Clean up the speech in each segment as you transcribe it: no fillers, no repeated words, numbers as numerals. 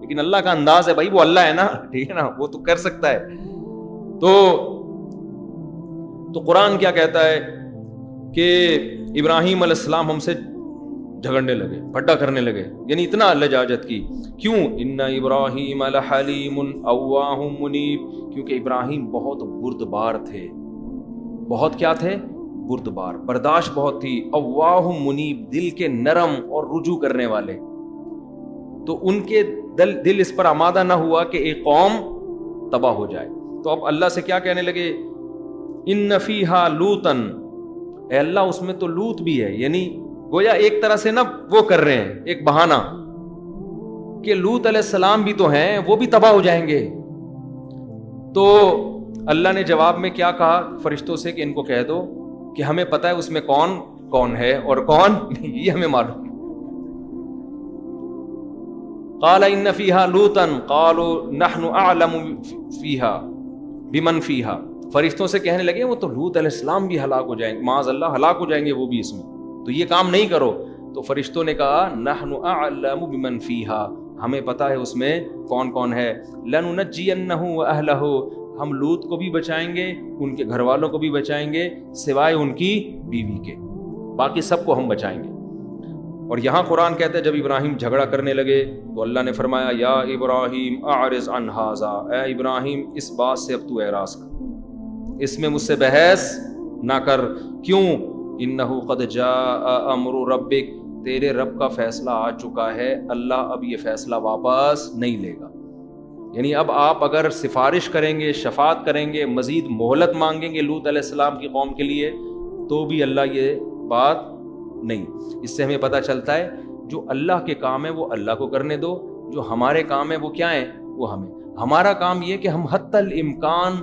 لیکن اللہ کا انداز ہے بھائی، وہ اللہ ہے نا، ٹھیک ہے نا، وہ تو کر سکتا ہے. تو قرآن کیا کہتا ہے کہ ابراہیم علیہ السلام ہم سے جھگڑنے لگے، پھڈا کرنے لگے، یعنی اتنا لجاجت کی. کیوں؟ ان ابراہیم لحلیم اواہ منیب، کیونکہ ابراہیم بہت بردبار تھے. بہت کیا تھے؟ بردبار، برداشت بہت تھی. اواہ منیب، دل کے نرم اور رجوع کرنے والے. تو ان کے دل اس پر آمادہ نہ ہوا کہ ایک قوم تباہ ہو جائے. تو اب اللہ سے کیا کہنے لگے؟ ان فیہا لوطن، اے اللہ اس میں تو لوط بھی ہے. یعنی گویا ایک طرح سے نا وہ کر رہے ہیں ایک بہانہ کہ لوط علیہ السلام بھی تو ہیں، وہ بھی تباہ ہو جائیں گے. تو اللہ نے جواب میں کیا کہا فرشتوں سے کہ ان کو کہہ دو کہ ہمیں پتہ ہے اس میں کون کون ہے اور کون یہ ہمیں معلوم. قال ان فیہا لوطا قالوا نحن اعلم فیہا بمن فیہا، فرشتوں سے کہنے لگے وہ تو لوط علیہ السلام بھی ہلاک ہو جائیں گے، معاذ اللہ ہلاک ہو جائیں گے وہ بھی اس میں، تو یہ کام نہیں کرو. تو فرشتوں نے کہا نحن اعلم بمن فیہا، ہمیں پتہ ہے اس میں کون کون ہے. لننجینہ واہلہ، ہم لوط کو بھی بچائیں گے، ان کے گھر والوں کو بھی بچائیں گے سوائے ان کی بیوی کے، باقی سب کو ہم بچائیں گے. اور یہاں قرآن کہتا ہے جب ابراہیم جھگڑا کرنے لگے تو اللہ نے فرمایا یا ابراہیم اعرض عن ھذا، اے ابراہیم اس بات سے اب تو اعراض کر، اس میں مجھ سے بحث نہ کر. کیوں؟ انہ قد جاء امر ربک، تیرے رب کا فیصلہ آ چکا ہے، اللہ اب یہ فیصلہ واپس نہیں لے گا. یعنی اب آپ اگر سفارش کریں گے، شفاعت کریں گے، مزید مہلت مانگیں گے لوط علیہ السلام کی قوم کے لیے، تو بھی اللہ یہ بات نہیں. اس سے ہمیں پتہ چلتا ہے جو اللہ کے کام ہے وہ اللہ کو کرنے دو، جو ہمارے کام ہے وہ کیا ہیں؟ وہ ہمیں. ہمارا کام یہ کہ ہم حتی الامکان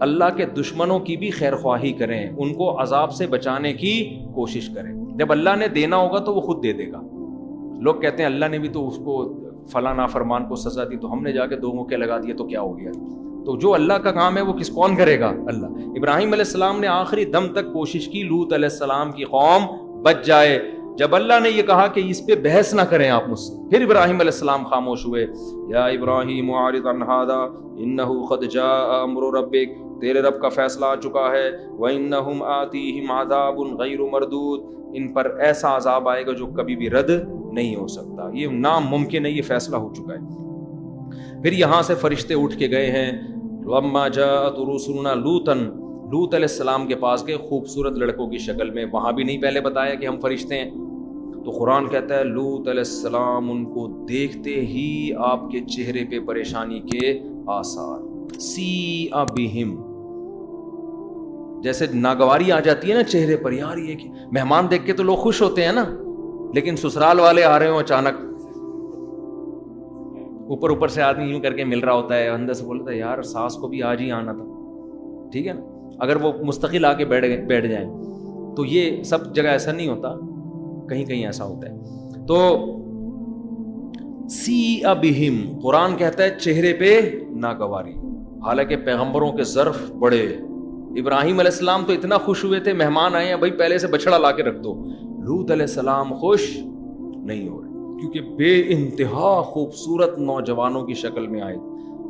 اللہ کے دشمنوں کی بھی خیر خواہی کریں، ان کو عذاب سے بچانے کی کوشش کریں. جب اللہ نے دینا ہوگا تو وہ خود دے دے گا. لوگ کہتے ہیں اللہ نے بھی تو اس کو فلاں نافرمان کو سزا دی تو ہم نے جا کے 2 موقع لگا دیے تو کیا ہو گیا. تو جو اللہ کا کام ہے وہ کون کرے گا؟ اللہ. ابراہیم علیہ السلام نے آخری دم تک کوشش کی لوط علیہ السلام کی قوم بچ جائے. جب اللہ نے یہ کہا کہ اس پہ بحث نہ کریں آپ مجھ سے، پھر ابراہیم علیہ السلام خاموش ہوئے. یا ابراہیم اعرض عن ھذا انہ قد جاء امر ربک، تیرے رب کا فیصلہ آ چکا ہے. وانہم آتیہم عذاب غیر مردود، ان پر ایسا عذاب آئے گا جو کبھی بھی رد نہیں ہو سکتا، یہ ناممکن ہے، یہ فیصلہ ہو چکا ہے. پھر یہاں سے فرشتے اٹھ کے گئے ہیں. لما جاءت رسلنا لوطا، لوط علیہ السلام کے پاس گئے خوبصورت لڑکوں کی شکل میں. وہاں بھی نہیں پہلے بتایا کہ ہم فرشتے ہیں. تو قرآن کہتا ہے لوط علیہ السلام ان کو دیکھتے ہی آپ کے چہرے پہ پریشانی کے آثار، سیء بہم، جیسے ناگواری آ جاتی ہے نا چہرے پر، یار یہ کہ مہمان دیکھ کے تو لوگ خوش ہوتے ہیں نا، لیکن سسرال والے آ رہے ہوں اچانک، اوپر سے آدمی یوں کر کے مل رہا ہوتا ہے، اندر سے بولتا ہے یار ساس کو بھی آج ہی آنا تھا، ٹھیک ہے نا. اگر وہ مستقل آ کے بیٹھ جائیں تو یہ سب جگہ ایسا نہیں ہوتا، کہیں کہیں ایسا ہوتا ہے. تو سیء بہم، قرآن کہتا ہے چہرے پہ ناگواری، حالانکہ پیغمبروں کے ظرف بڑے. ابراہیم علیہ السلام تو اتنا خوش ہوئے تھے مہمان آئے ہیں بھائی پہلے سے بچڑا لا کے رکھ دو. لوط علیہ السلام خوش نہیں ہو رہے کیونکہ بے انتہا خوبصورت نوجوانوں کی شکل میں آئے.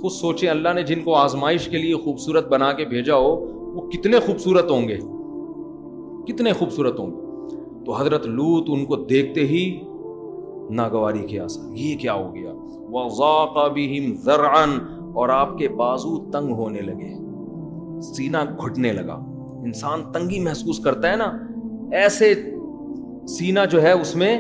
خود سوچیں اللہ نے جن کو آزمائش کے لیے خوبصورت بنا کے بھیجا ہو وہ کتنے خوبصورت ہوں گے، کتنے خوبصورت ہوں گے. تو حضرت لوط ان کو دیکھتے ہی ناگواری کے آثار، یہ کیا ہو گیا. وَضَاقَ بِهِمْ ذَرْعًا، اور آپ کے بازو تنگ ہونے لگے، سینہ گھٹنے لگا. انسان تنگی محسوس کرتا ہے نا، ایسے سینہ جو ہے اس میں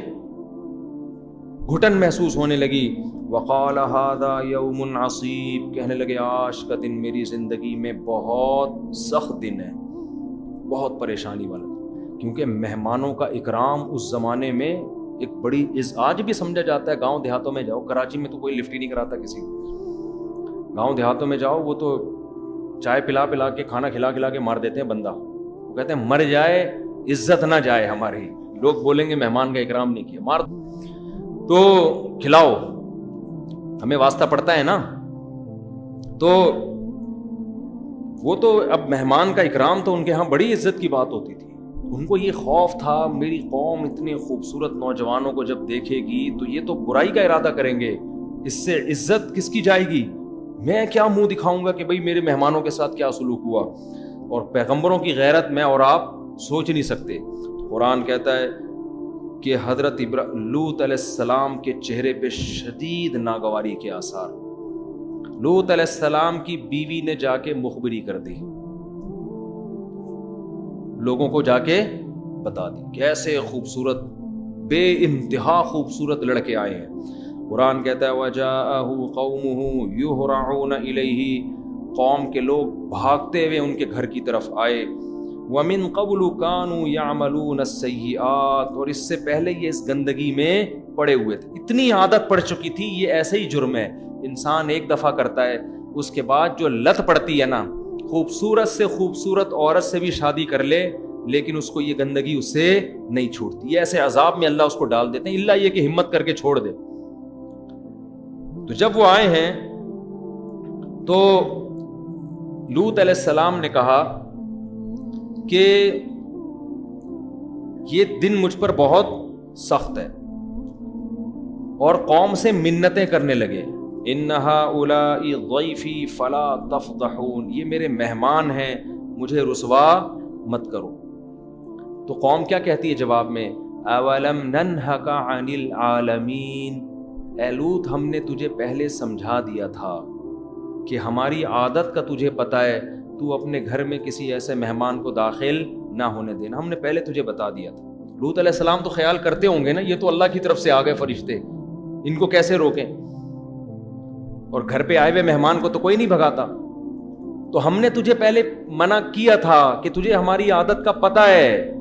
گھٹن محسوس ہونے لگی. وَقَالَ هَذَا يَوْمٌ عَصِيبٌ، کہنے لگے آج کا دن میری زندگی میں بہت سخت دن ہے، بہت پریشانی والا. کیونکہ مہمانوں کا اکرام اس زمانے میں ایک بڑی آج بھی سمجھا جاتا ہے. گاؤں دیہاتوں میں جاؤ، کراچی میں تو کوئی لفٹ ہی نہیں کراتا کسی کو. گاؤں دیہاتوں میں جاؤ وہ تو چائے پلا کے کھانا کھلا کے مار دیتے ہیں بندہ. وہ کہتے ہیں مر جائے عزت نہ جائے ہماری، لوگ بولیں گے مہمان کا اکرام نہیں کیا، مار تو کھلاؤ، ہمیں واسطہ پڑتا ہے نا. تو وہ تو اب مہمان کا اکرام تو ان کے ہاں بڑی عزت کی بات ہوتی تھی. ان کو یہ خوف تھا میری قوم اتنے خوبصورت نوجوانوں کو جب دیکھے گی تو یہ تو برائی کا ارادہ کریں گے، اس سے عزت کس کی جائے گی؟ میں کیا منہ دکھاؤں گا کہ بھئی میرے مہمانوں کے ساتھ کیا سلوک ہوا؟ اور پیغمبروں کی غیرت میں اور آپ سوچ نہیں سکتے. قرآن کہتا ہے کہ حضرت لوط علیہ السلام کے چہرے پہ شدید ناگواری کے آثار. لوط علیہ السلام کی بیوی نے جا کے مخبری کر دی, لوگوں کو جا کے بتا دی کیسے خوبصورت, بے انتہا خوبصورت لڑکے آئے ہیں. قرآن کہتا ہے وَجَاءَهُ قَوْمُهُ يُهْرَعُونَ إِلَيْهِ, قوم کے لوگ بھاگتے ہوئے ان کے گھر کی طرف آئے. وَمِن قَبْلُ كَانُوا يَعْمَلُونَ السَّيِّئَاتِ, اور اس سے پہلے یہ اس گندگی میں پڑے ہوئے تھے, اتنی عادت پڑ چکی تھی. یہ ایسے ہی جرم ہے, انسان ایک دفعہ کرتا ہے, اس کے بعد جو لت پڑتی ہے نا, خوبصورت سے خوبصورت عورت سے بھی شادی کر لے لیکن اس کو یہ گندگی اس سے نہیں چھوڑتی. یہ ایسے عذاب میں اللہ اس کو ڈال دیتے ہیں, اللہ یہ کہ ہمت کر کے چھوڑ دے. تو جب وہ آئے ہیں تو لوط علیہ السلام نے کہا کہ یہ دن مجھ پر بہت سخت ہے, اور قوم سے منتیں کرنے لگے. ان ہؤلاء ضیفی فلا تفضحون, یہ میرے مہمان ہیں, مجھے رسوا مت کرو. تو قوم کیا کہتی ہے جواب میں؟ اولم ننہک عن العالمین, اے لوط ہم نے تجھے پہلے سمجھا دیا تھا کہ ہماری عادت کا تجھے پتہ ہے, تو اپنے گھر میں کسی ایسے مہمان کو داخل نہ ہونے دینا, ہم نے پہلے تجھے بتا دیا تھا. لوط علیہ السلام تو خیال کرتے ہوں گے نا, یہ تو اللہ کی طرف سے آ گئے فرشتے, ان کو کیسے روکیں؟ اور گھر پہ آئے ہوئے مہمان کو تو کوئی نہیں بھگاتا. تو ہم نے تجھے پہلے منع کیا تھا کہ تجھے ہماری عادت کا پتہ ہے,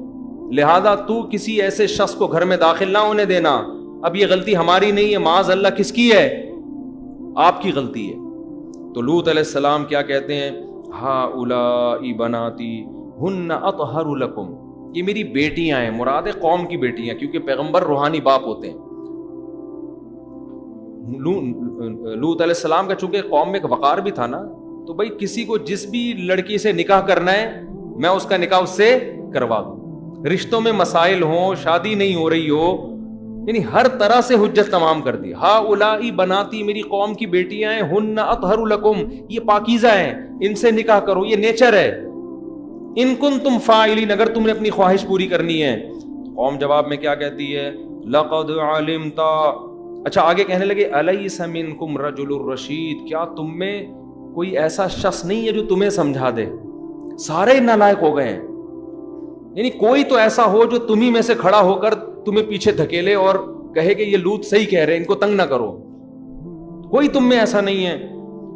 لہذا تو کسی ایسے شخص کو گھر میں داخل نہ ہونے دینا. اب یہ غلطی ہماری نہیں ہے, معاذ اللہ کس کی ہے؟ آپ کی غلطی ہے. تو لوط علیہ السلام کیا کہتے ہیں؟ ہؤلاء بناتی ہن اطہر لکم, یہ میری بیٹیاں ہیں, مراد ہے قوم کی بیٹیاں, کیونکہ پیغمبر روحانی باپ ہوتے ہیں. لوط علیہ السلام کا چونکہ قوم میں ایک وقار بھی تھا نا, تو بھائی کسی کو جس بھی لڑکی سے نکاح کرنا ہے میں اس کا نکاح اس سے کروا دوں. رشتوں میں مسائل ہوں, شادی نہیں ہو رہی ہو, یعنی ہر طرح سے حجت تمام کر دی. ہؤلاء بناتی, میری قوم کی بیٹیاں ہیں, ہن اطہر لکم, یہ پاکیزہ ہیں, ان سے نکاح کرو, یہ نیچر ہے. ان کنتم فاعلین, اگر تم نے اپنی خواہش پوری کرنی ہے. قوم جواب میں کیا کہتی ہے؟ لقد علمت, اچھا آگے کہنے لگے الیس منکم رجل الرشید, کیا تم میں کوئی ایسا شخص نہیں ہے جو تمہیں سمجھا دے؟ سارے نالائق ہو گئے ہیں, یعنی کوئی تو ایسا ہو جو تمہیں میں سے کھڑا ہو کر تمہیں پیچھے دھکیلے اور کہے کہ یہ لوط صحیح کہہ رہے ہیں, ان کو تنگ نہ کرو. کوئی تم میں ایسا نہیں ہے.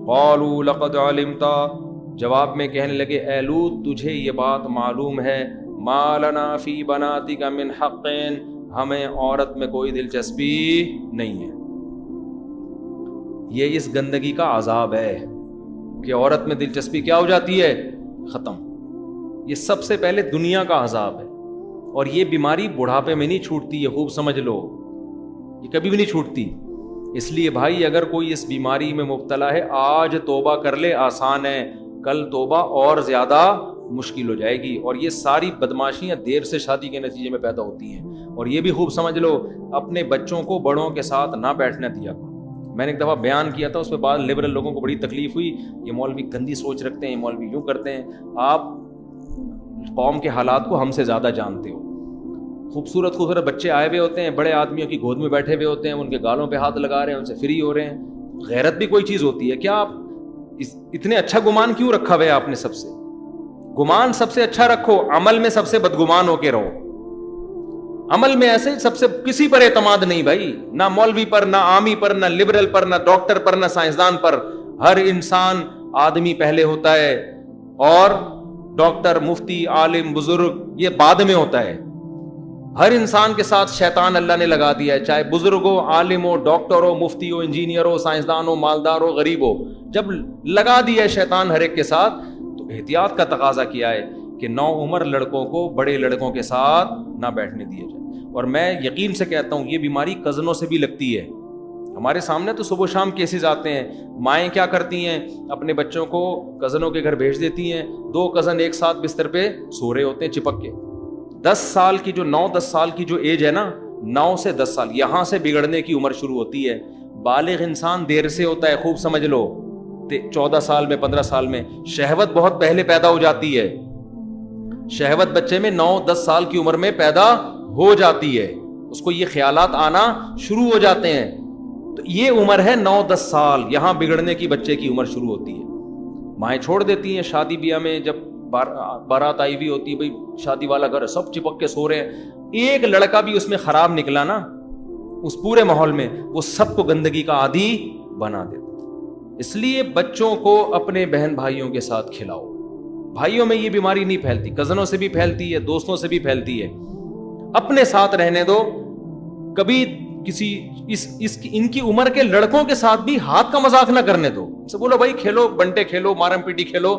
قالوا لقد علمت, جواب میں کہنے لگے اے لوط تجھے یہ بات معلوم ہے, ما لنا فی بناتک من حق, ہمیں عورت میں کوئی دلچسپی نہیں ہے. یہ اس گندگی کا عذاب ہے کہ عورت میں دلچسپی کیا ہو جاتی ہے؟ ختم. یہ سب سے پہلے دنیا کا عذاب ہے, اور یہ بیماری بڑھاپے میں نہیں چھوٹتی, یہ خوب سمجھ لو, یہ کبھی بھی نہیں چھوٹتی. اس لیے بھائی اگر کوئی اس بیماری میں مبتلا ہے, آج توبہ کر لے, آسان ہے, کل توبہ اور زیادہ مشکل ہو جائے گی. اور یہ ساری بدماشیاں دیر سے شادی کے نتیجے میں پیدا ہوتی ہیں. اور یہ بھی خوب سمجھ لو, اپنے بچوں کو بڑوں کے ساتھ نہ بیٹھنے دیا کرو. میں نے ایک دفعہ بیان کیا تھا, اس پہ بعض لبرل لوگوں کو بڑی تکلیف ہوئی, یہ مولوی گندی سوچ رکھتے ہیں, یہ مولوی یوں کرتے ہیں. آپ قوم کے حالات کو ہم سے زیادہ جانتے ہو. خوبصورت خوبصورت بچے آئے ہوئے ہوتے ہیں, بڑے آدمیوں کی گود میں بیٹھے ہوئے ہوتے ہیں, ان کے گالوں پہ ہاتھ لگا رہے ہیں, ان سے فری ہو رہے ہیں. غیرت بھی کوئی چیز ہوتی ہے کیا؟ آپ اتنے اچھا گمان کیوں رکھا ہوا ہے آپ نے سب سے؟ گمان سب سے اچھا رکھو, عمل میں سب سے بدگمان ہو کے رہو. عمل میں ایسے سب سے کسی پر اعتماد نہیں بھائی, نہ مولوی پر, نہ عامی پر, نہ لبرل پر, نہ ڈاکٹر پر, نہ سائنسدان پر. ہر انسان آدمی پہلے ہوتا ہے, اور ڈاکٹر, مفتی, عالم, بزرگ یہ بعد میں ہوتا ہے. ہر انسان کے ساتھ شیطان اللہ نے لگا دیا ہے, چاہے بزرگ ہو, عالم ہو, ڈاکٹر ہو, مفتی ہو, انجینئر ہو, سائنسدان ہو, مالدار ہو, غریب ہو. جب لگا دیا ہے شیطان ہر ایک کے ساتھ, تو احتیاط کا تقاضا کیا ہے کہ نو عمر لڑکوں کو بڑے لڑکوں کے ساتھ نہ بیٹھنے دیا جائے. اور میں یقین سے کہتا ہوں یہ بیماری کزنوں سے بھی لگتی ہے. ہمارے سامنے تو صبح و شام کیسز آتے ہیں, مائیں کیا کرتی ہیں, اپنے بچوں کو کزنوں کے گھر بھیج دیتی ہیں, 2 کزن ایک ساتھ بستر پہ سو رہے ہوتے ہیں چپک کے. 10 سال کی جو 9-10 سال کی جو ایج ہے نا, 9 سے 10 سال, یہاں سے بگڑنے کی عمر شروع ہوتی ہے. بالغ انسان دیر سے ہوتا ہے، خوب سمجھ لو، 14 سال میں 15 سال میں. شہوت بہت پہلے پیدا ہو جاتی ہے. شہوت بچے میں 9-10 سال کی عمر میں پیدا ہو جاتی ہے، اس کو یہ خیالات آنا شروع ہو جاتے ہیں. تو یہ عمر ہے 9-10 سال، یہاں بگڑنے کی بچے کی عمر شروع ہوتی ہے. مائیں چھوڑ دیتی ہیں شادی بیاہ میں، جب بارات آئی ہوئی ہوتی ہے، بھئی شادی والا گھر، سب چپک کے سو رہے ہیں، ایک لڑکا بھی اس میں خراب نکلا نا اس پورے ماحول میں، وہ سب کو گندگی کا عادی بنا دیتا. اس لیے بچوں کو اپنے بہن بھائیوں کے ساتھ کھلاؤ. بھائیوں میں یہ بیماری نہیں پھیلتی، کزنوں سے بھی پھیلتی ہے، دوستوں سے بھی پھیلتی ہے. اپنے ساتھ رہنے دو. کبھی کسی ان کی عمر کے لڑکوں کے ساتھ بھی ہاتھ کا مذاق نہ کرنے دو. سے بولو بھائی کھیلو، بنٹے کھیلو، مارم پیٹی کھیلو،